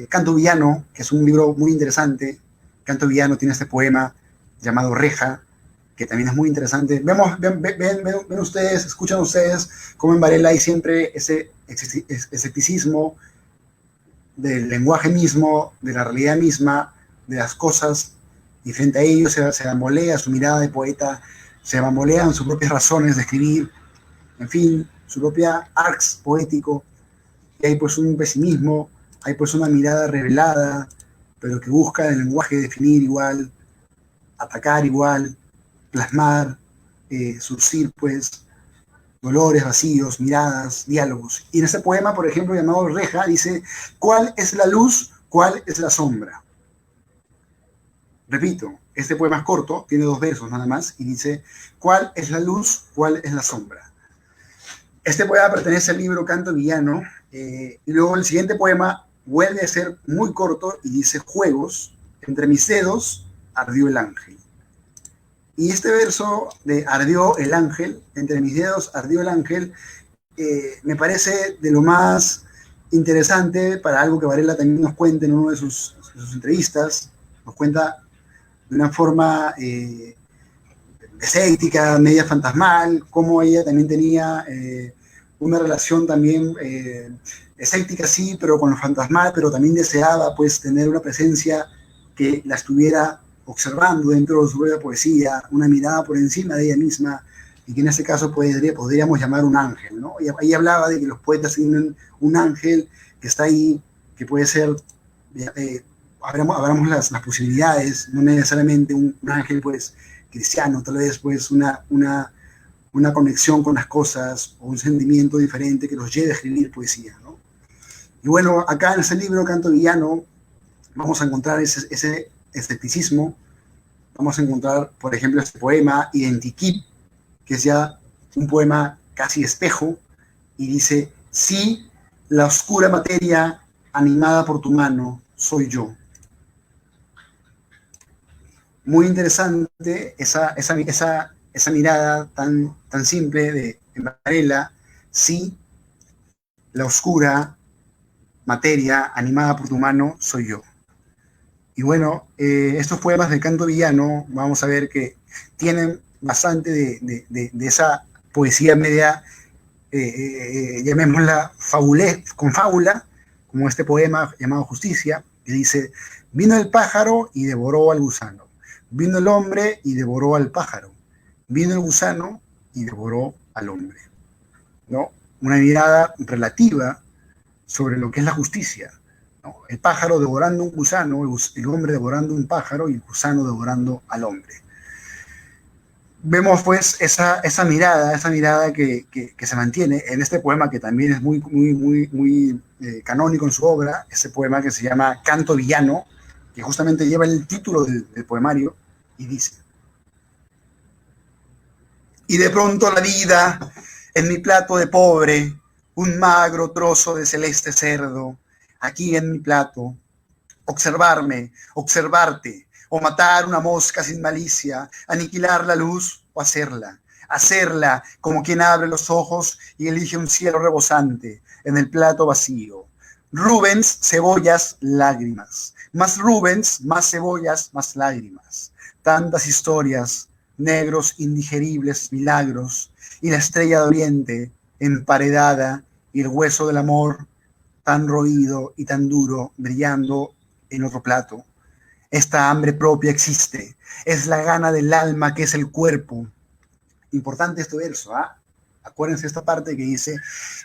Canto Villano, que es un libro muy interesante. Canto Villano tiene este poema llamado Reja, que también es muy interesante. Ven ustedes, escuchan ustedes cómo en Varela hay siempre ese escepticismo del lenguaje mismo, de la realidad misma, de las cosas, y frente a ello se bambolea su mirada de poeta, se bambolean sus propias razones de escribir, en fin, su propia arx poético, y hay pues un pesimismo, hay pues una mirada revelada, pero que busca el lenguaje definir igual, atacar igual, plasmar, surcir pues dolores, vacíos, miradas, diálogos. Y en ese poema, por ejemplo, llamado Reja, dice, ¿cuál es la luz? ¿Cuál es la sombra? Repito, este poema es corto, tiene 2 versos nada más, y dice, ¿cuál es la luz? ¿Cuál es la sombra? Este poema pertenece al libro Canto Villano, y luego el siguiente poema vuelve a ser muy corto y dice, juegos, entre mis dedos ardió el ángel. Y este verso de ardió el ángel, entre mis dedos ardió el ángel, me parece de lo más interesante para algo que Varela también nos cuenta en una de sus entrevistas, nos cuenta de una forma escéptica, media fantasmal, cómo ella también tenía una relación también escéptica, sí, pero con lo fantasmal, pero también deseaba pues tener una presencia que la estuviera observando dentro de su propia poesía, una mirada por encima de ella misma, y que en ese caso podríamos llamar un ángel, ¿no? Y ahí hablaba de que los poetas tienen un ángel que está ahí, que puede ser, abramos las posibilidades, no necesariamente un ángel pues cristiano, tal vez pues una conexión con las cosas o un sentimiento diferente que los lleve a escribir poesía, ¿no? Y bueno, acá en ese libro, Canto Villano, vamos a encontrar ese escepticismo, vamos a encontrar, por ejemplo, este poema, Identiquip, que es ya un poema casi espejo, y dice, sí, la oscura materia animada por tu mano, soy yo. Muy interesante esa mirada tan simple de Varela, sí, la oscura materia animada por tu mano, soy yo. Y bueno, estos poemas del Canto Villano, vamos a ver que tienen bastante de esa poesía media, llamémosla con fábula, como este poema llamado Justicia, que dice, vino el pájaro y devoró al gusano, vino el hombre y devoró al pájaro, vino el gusano y devoró al hombre, ¿no? Una mirada relativa sobre lo que es la justicia, ¿no? El pájaro devorando un gusano, el hombre devorando un pájaro y el gusano devorando al hombre. Vemos pues esa mirada que se mantiene en este poema que también es muy canónico en su obra, ese poema que se llama Canto Villano, que justamente lleva el título del poemario y dice, y de pronto la vida en mi plato de pobre, un magro trozo de celeste cerdo, aquí en mi plato, observarme, observarte, o matar una mosca sin malicia, aniquilar la luz o hacerla como quien abre los ojos y elige un cielo rebosante en el plato vacío, Rubens, cebollas, lágrimas. Más Rubens, más cebollas, más lágrimas. Tantas historias, negros indigeribles milagros, y la estrella de oriente emparedada, y el hueso del amor tan roído y tan duro brillando en otro plato. Esta hambre propia existe, es la gana del alma que es el cuerpo. Importante este verso, ¿ah? Acuérdense esta parte que dice,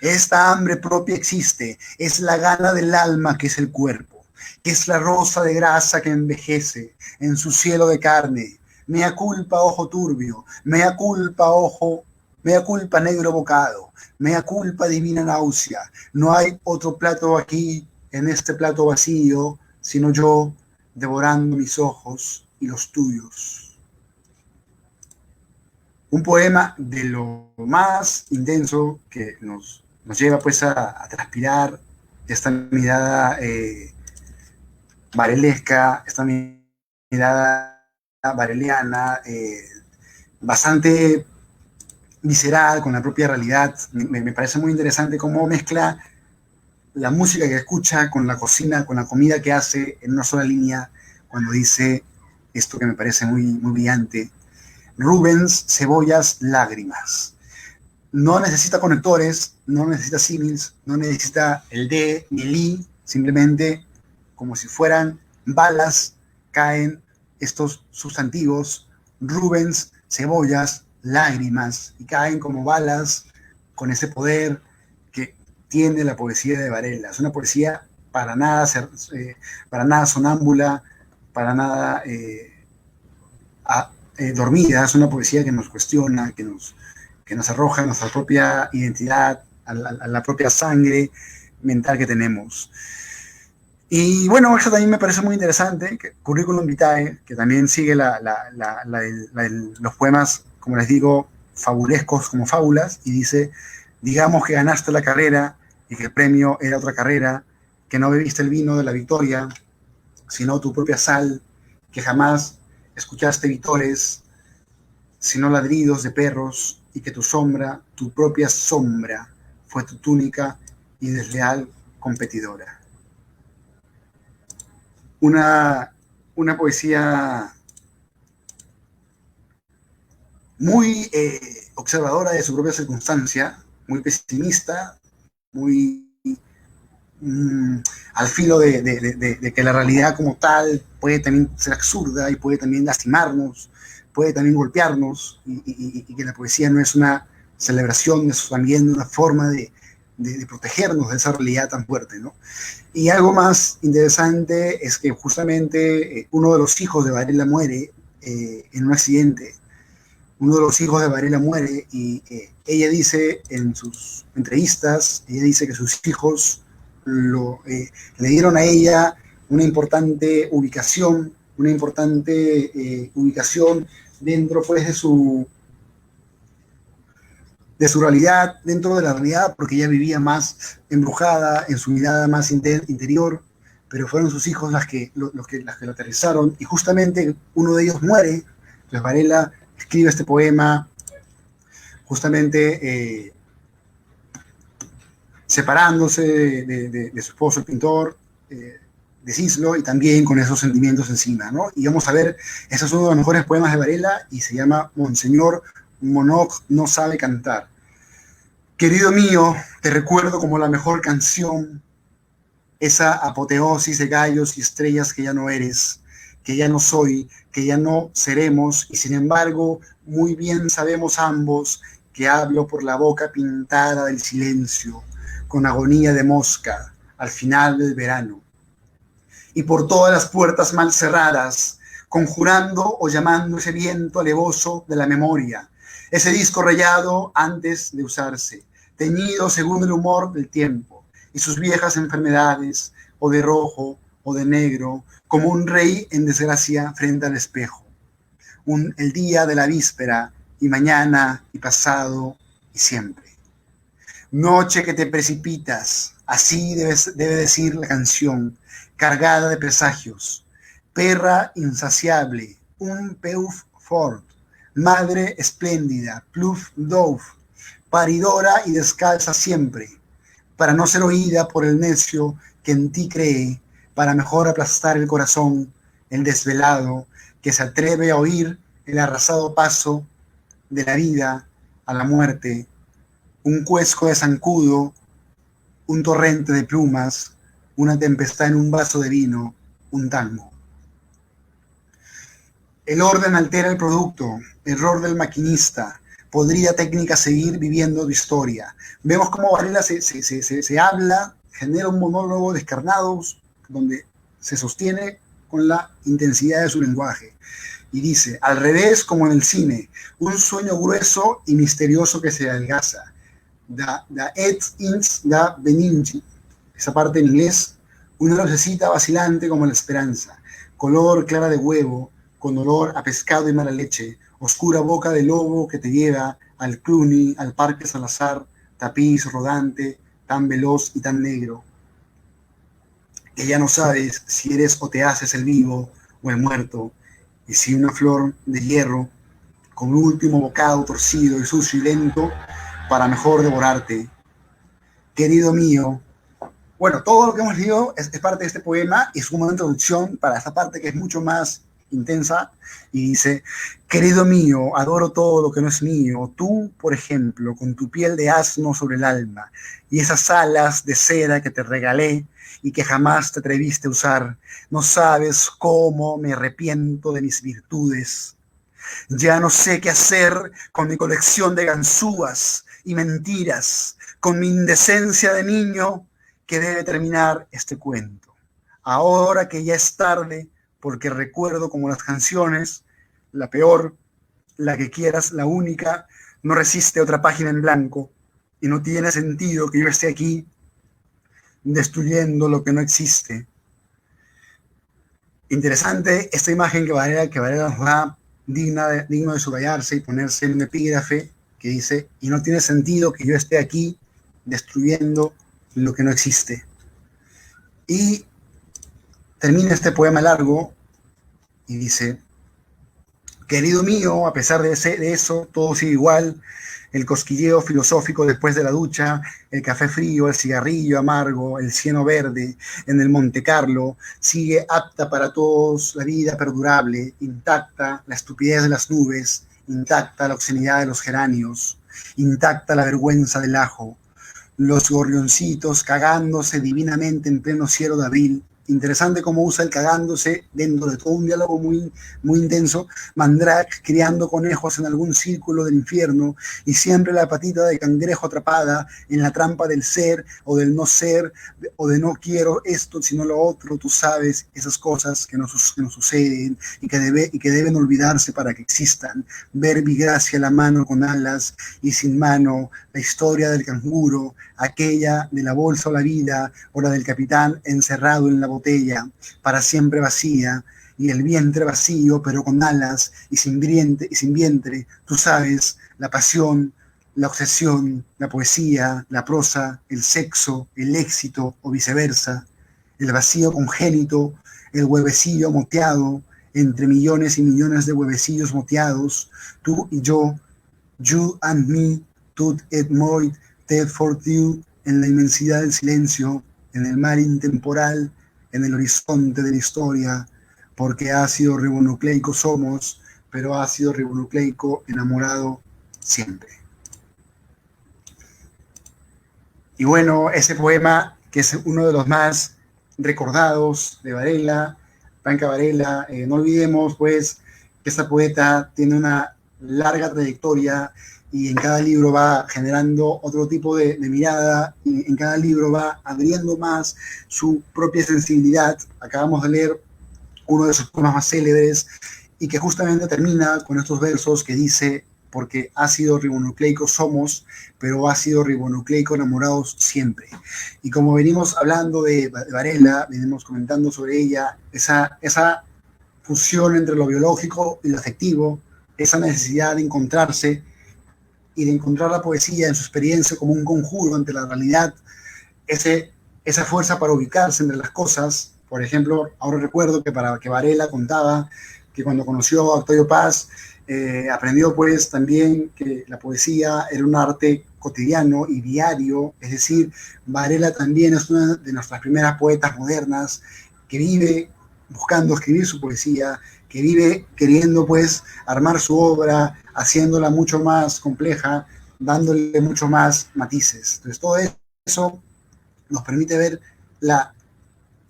esta hambre propia existe, es la gana del alma que es el cuerpo, que es la rosa de grasa que envejece en su cielo de carne. Mea culpa, ojo turbio, mea culpa, ojo, mea culpa, negro bocado, mea culpa, divina náusea. No hay otro plato aquí, en este plato vacío, sino yo devorando mis ojos y los tuyos. Un poema de lo más intenso que nos lleva pues a transpirar esta mirada varelesca, esta mirada vareliana, bastante visceral con la propia realidad. Me parece muy interesante cómo mezcla la música que escucha con la cocina, con la comida que hace en una sola línea, cuando dice esto que me parece muy, muy brillante. Rubens, cebollas, lágrimas. No necesita conectores, no necesita símiles, no necesita el de ni el i, simplemente como si fueran balas, caen estos sustantivos, Rubens, cebollas, lágrimas, y caen como balas con ese poder que tiene la poesía de Varela. Es una poesía para nada sonámbula, para nada dormida. Es una poesía que nos cuestiona, que nos arroja nuestra propia identidad, a la propia sangre mental que tenemos. Y bueno, eso también me parece muy interesante, que Curriculum Vitae, que también sigue los poemas, como les digo, fabulescos como fábulas, y dice, digamos que ganaste la carrera y que el premio era otra carrera, que no bebiste el vino de la victoria, sino tu propia sal, que jamás escuchaste vitores, sino ladridos de perros, y que tu sombra, tu propia sombra, fue tu túnica y desleal competidora. Una poesía muy observadora de su propia circunstancia, muy pesimista, muy al filo de que la realidad como tal puede también ser absurda y puede también lastimarnos, puede también golpearnos, y que la poesía no es una celebración, es también una forma de protegernos de esa realidad tan fuerte, ¿no? Y algo más interesante es que justamente uno de los hijos de Varela muere en un accidente. Uno de los hijos de Varela muere y ella dice en sus entrevistas, ella dice que sus hijos le dieron a ella una importante ubicación dentro pues de su realidad, dentro de la realidad, porque ella vivía más embrujada, en su mirada más interior, pero fueron sus hijos las que lo aterrizaron, y justamente uno de ellos muere. Entonces Varela escribe este poema justamente separándose de su esposo, el pintor, de Cislo, y también con esos sentimientos encima, ¿no? Y vamos a ver, ese es uno de los mejores poemas de Varela, y se llama Monseñor Monoc no sabe cantar. Querido mío, te recuerdo como la mejor canción, esa apoteosis de gallos y estrellas que ya no eres, que ya no soy, que ya no seremos, y sin embargo, muy bien sabemos ambos que hablo por la boca pintada del silencio, con agonía de mosca, al final del verano, y por todas las puertas mal cerradas, conjurando o llamando ese viento alevoso de la memoria, ese disco rayado antes de usarse, teñido según el humor del tiempo y sus viejas enfermedades, o de rojo o de negro, como un rey en desgracia frente al espejo. El día de la víspera, y mañana, y pasado, y siempre. Noche que te precipitas, así debe decir la canción, cargada de presagios. Perra insaciable, un peuf fort, madre espléndida, pluf dove, paridora y descalza siempre, para no ser oída por el necio que en ti cree, para mejor aplastar el corazón, el desvelado, que se atreve a oír el arrasado paso de la vida a la muerte, un cuesco de zancudo, un torrente de plumas, una tempestad en un vaso de vino, un tango. El orden altera el producto, error del maquinista. Podría técnica seguir viviendo tu historia. Vemos cómo Varela se habla, genera un monólogo descarnado donde se sostiene con la intensidad de su lenguaje. Y dice, al revés como en el cine, un sueño grueso y misterioso que se adelgaza. Da et ins da beninci. Esa parte en inglés, una lucecita vacilante como la esperanza. Color clara de huevo, con olor a pescado y mala leche, oscura boca de lobo que te lleva al Cluny, al Parque Salazar, tapiz rodante, tan veloz y tan negro, que ya no sabes si eres o te haces el vivo o el muerto, y si una flor de hierro, con un último bocado torcido y sucio y lento, para mejor devorarte. Querido mío, bueno, todo lo que hemos leído es parte de este poema y es una introducción para esta parte que es mucho más intensa, y dice, querido mío, adoro todo lo que no es mío, tú, por ejemplo, con tu piel de asno sobre el alma y esas alas de seda que te regalé y que jamás te atreviste a usar, no sabes cómo me arrepiento de mis virtudes. Ya no sé qué hacer con mi colección de ganzúas y mentiras, con mi indecencia de niño que debe terminar este cuento. Ahora que ya es tarde, porque recuerdo como las canciones, la peor, la que quieras, la única, no resiste otra página en blanco y no tiene sentido que yo esté aquí destruyendo lo que no existe. Interesante esta imagen que Varela nos da, digno de subrayarse y ponerse en un epígrafe que dice, y no tiene sentido que yo esté aquí destruyendo lo que no existe. Y termina este poema largo y dice, querido mío, a pesar de eso, todo sigue igual, el cosquilleo filosófico después de la ducha, el café frío, el cigarrillo amargo, el cieno verde en el Monte Carlo, sigue apta para todos la vida perdurable, intacta la estupidez de las nubes, intacta la obscenidad de los geranios, intacta la vergüenza del ajo, los gorrioncitos cagándose divinamente en pleno cielo de abril. Interesante cómo usa el cagándose dentro de todo un diálogo muy, muy intenso. Mandrake criando conejos en algún círculo del infierno y siempre la patita de cangrejo atrapada en la trampa del ser o del no ser o de no quiero esto sino lo otro. Tú sabes esas cosas que nos suceden y que deben olvidarse para que existan. Ver Vigracia la mano con alas y sin mano, la historia del canguro, aquella de la bolsa o la vida o la del capitán encerrado en la botella, para siempre vacía, y el vientre vacío, pero con alas y sin vientre, tú sabes, la pasión, la obsesión, la poesía, la prosa, el sexo, el éxito o viceversa, el vacío congénito, el huevecillo moteado, entre millones y millones de huevecillos moteados, tú y yo, you and me, tout et moi, Ted Fortieu, en la inmensidad del silencio, en el mar intemporal, en el horizonte de la historia, porque ácido ribonucleico somos, pero ácido ribonucleico enamorado siempre. Y bueno, ese poema, que es uno de los más recordados de Varela, Blanca Varela, no olvidemos pues que esta poeta tiene una larga trayectoria y en cada libro va generando otro tipo de mirada, y en cada libro va abriendo más su propia sensibilidad. Acabamos de leer uno de sus poemas más célebres y que justamente termina con estos versos que dice, porque ácido ribonucleico somos, pero ácido ribonucleico enamorados siempre. Y como venimos hablando de Varela, venimos comentando sobre ella, esa fusión entre lo biológico y lo afectivo, esa necesidad de encontrarse y de encontrar la poesía en su experiencia como un conjuro ante la realidad, esa fuerza para ubicarse entre las cosas. Por ejemplo, ahora recuerdo que Varela contaba que cuando conoció a Octavio Paz, aprendió pues también que la poesía era un arte cotidiano y diario, es decir, Varela también es una de nuestras primeras poetas modernas que vive buscando escribir su poesía, que vive queriendo pues armar su obra, haciéndola mucho más compleja, dándole mucho más matices. Entonces todo eso nos permite ver la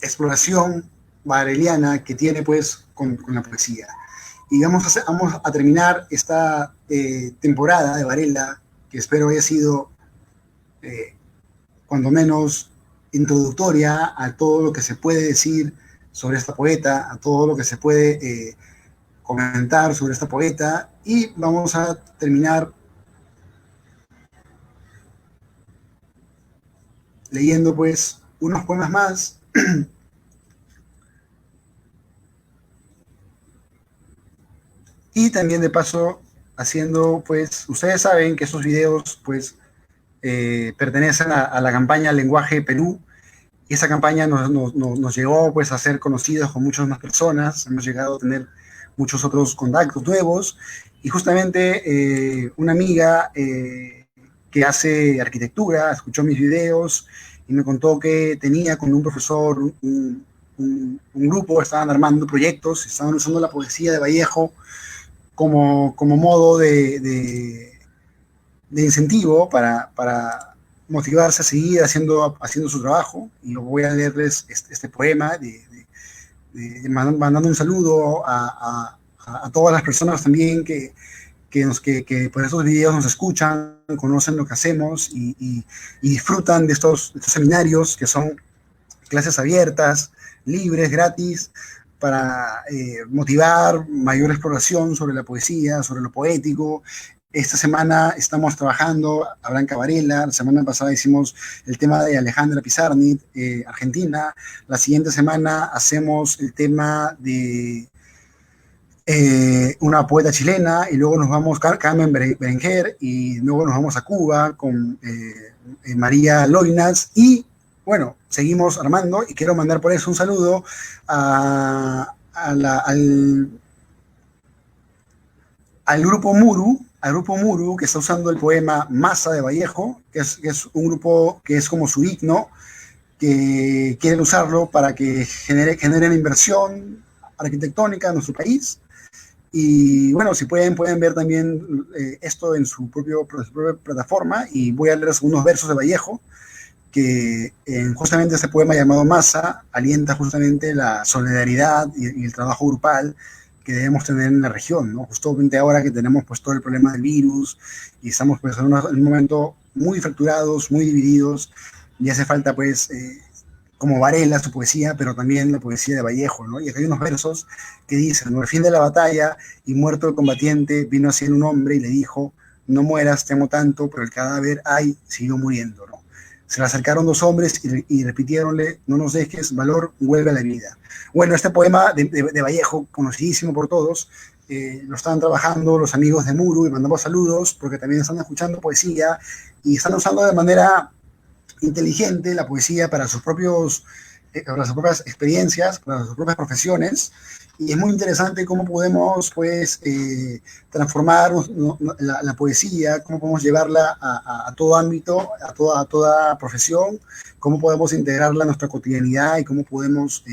exploración vareliana que tiene pues con la poesía. Y vamos a terminar esta temporada de Varela, que espero haya sido cuando menos introductoria a todo lo que se puede decir sobre esta poeta, a todo lo que se puede comentar sobre esta poeta, y vamos a terminar leyendo pues unos poemas más. Y también de paso haciendo, pues, ustedes saben que estos videos, pues, pertenecen a la campaña Lenguaje Perú, y esa campaña nos llegó, pues, a ser conocidos con muchas más personas, hemos llegado a tener muchos otros contactos nuevos, y justamente una amiga que hace arquitectura, escuchó mis videos y me contó que tenía con un profesor un grupo, estaban armando proyectos, estaban usando la poesía de Vallejo como modo de incentivo para motivarse a seguir haciendo su trabajo. Y voy a leerles este poema, mandando un saludo a todas las personas también que por estos videos nos escuchan, conocen lo que hacemos y disfrutan de estos seminarios que son clases abiertas, libres, gratis, para motivar mayor exploración sobre la poesía, sobre lo poético. Esta semana estamos trabajando a Blanca Varela, la semana pasada hicimos el tema de Alejandra Pizarnik, Argentina, la siguiente semana hacemos el tema de una poeta chilena, y luego nos vamos, Carmen Berenguer, y luego nos vamos a Cuba con María Loinas, y bueno, seguimos armando, y quiero mandar por eso un saludo al grupo Muru, que está usando el poema Masa de Vallejo, que es un grupo que es como su himno, que quieren usarlo para que generen inversión arquitectónica en nuestro país. Y bueno, si pueden ver también esto en su propia plataforma, y voy a leer algunos versos de Vallejo, que justamente este poema llamado Masa alienta justamente la solidaridad y el trabajo grupal que debemos tener en la región, ¿no? Justamente ahora que tenemos pues todo el problema del virus y estamos pues en un momento muy fracturados, muy divididos, y hace falta pues como Varela, su poesía, pero también la poesía de Vallejo, ¿no? Y acá hay unos versos que dicen: al fin de la batalla y muerto el combatiente, vino hacia un hombre y le dijo: no mueras, te amo tanto, pero el cadáver, ay, siguió muriendo, ¿no? Se le acercaron dos hombres y repitiéronle: no nos dejes, valor, vuelve a la vida. Bueno, este poema de Vallejo, conocidísimo por todos, lo están trabajando los amigos de Muru, y mandamos saludos porque también están escuchando poesía y están usando de manera inteligente la poesía para sus propias experiencias, para sus propias profesiones, y es muy interesante cómo podemos pues transformar la poesía, cómo podemos llevarla a todo ámbito, a toda profesión, cómo podemos integrarla a nuestra cotidianidad y cómo podemos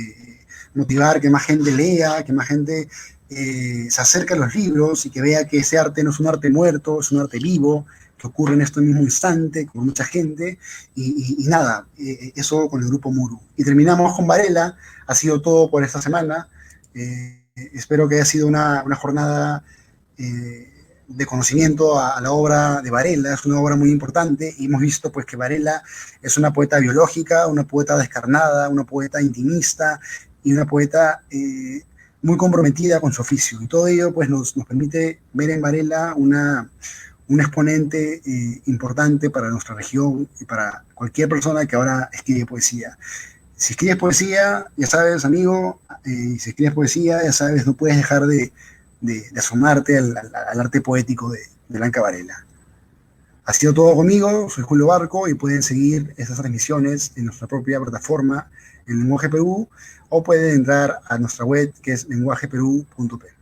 motivar que más gente lea, que más gente se acerque a los libros y que vea que ese arte no es un arte muerto, es un arte vivo, que ocurre en este mismo instante con mucha gente, y nada, eso con el grupo Muru. Y terminamos con Varela. Ha sido todo por esta semana. Espero que haya sido una jornada de conocimiento a la obra de Varela. Es una obra muy importante, y hemos visto pues que Varela es una poeta biológica, una poeta descarnada, una poeta intimista y una poeta muy comprometida con su oficio, y todo ello pues nos permite ver en Varela un exponente importante para nuestra región y para cualquier persona que ahora escribe poesía. Si escribes poesía, ya sabes, amigo, si escribes poesía, ya sabes, no puedes dejar de asomarte al arte poético de Blanca Varela. Ha sido todo conmigo, soy Julio Barco, y pueden seguir estas transmisiones en nuestra propia plataforma, en Lenguaje Perú, o pueden entrar a nuestra web, que es lenguajeperú.p.